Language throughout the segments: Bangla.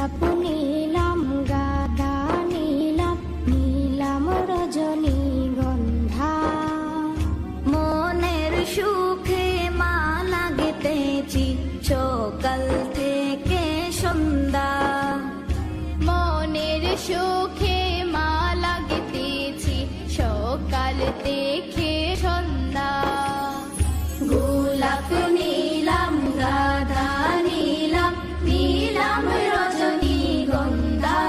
গোলাপ নীলাম গাঁদা নীলাম নীলাম রজনীগন্ধা। মনের সুখে মালা গেঁথেছি সকাল থেকে সন্ধ্যা। মনের সুখে মালা গেঁথেছি সকাল থেকে সন্ধ্যা। গোলাপ নীলাম গাঁদা নীলাম নীলাম রজনীগন্ধা।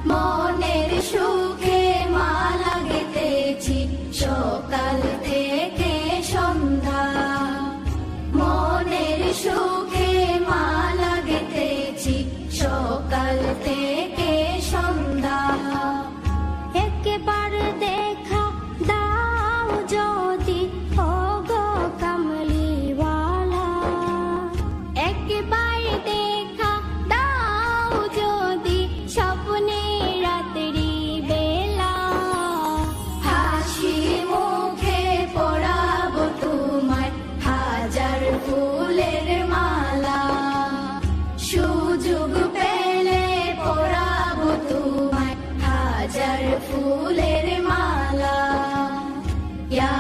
মনের সুখে মালা গেঁথেছি সকাল থেকে সন্ধ্যা। মনের সুখে মালা গেঁথেছি সকাল থেকে সন্ধ্যা। একবার দেখা দাও যদি ওগো কামলিওয়ালা, একবার দেখা দাও যদি স্বপ্নে রাত্রি বেলা। হাসি মুখে পরাবো তোমায় হাজার ফুলের মালা। সুযোগ পেলে পরাবো তোমায় হাজার ফুলের মালা। ইয়া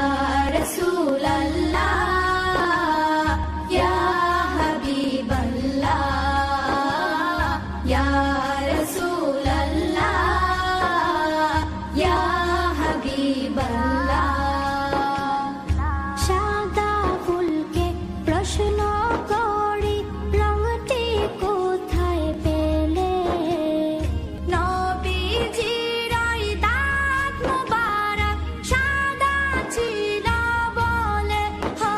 রাসূলাল্লাহ ইয়া হাবিবাল্লাহ ইয়া রাসূলাল্লাহ ইয়া হাবিবাল্লাহ। সাদা ফুলকে প্রশ্ন করি রঙটি কোথায় পেলে? নবীজির ওই দাঁত মোবারক সাদা ছিল বলে, হো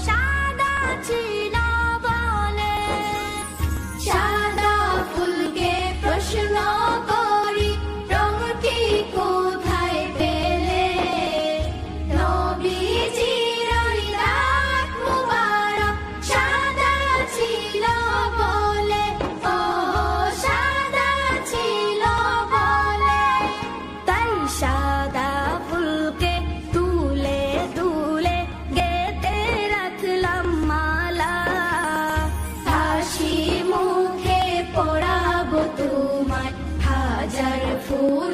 সাদা ছিল বলে। সাদা ফুলকে প্রশ্ন করি রঙটি কোথায় পেলে? নবীজির ওই দাঁত মোবারক সাদা ছিল বলে, ও সাদা ছিল বলে। তাই সাদা ফুলকে তুলে তুলে গেঁথে রাখলাম মালা। হাসি মুখে পরাবো তোমায় হাজার ফুল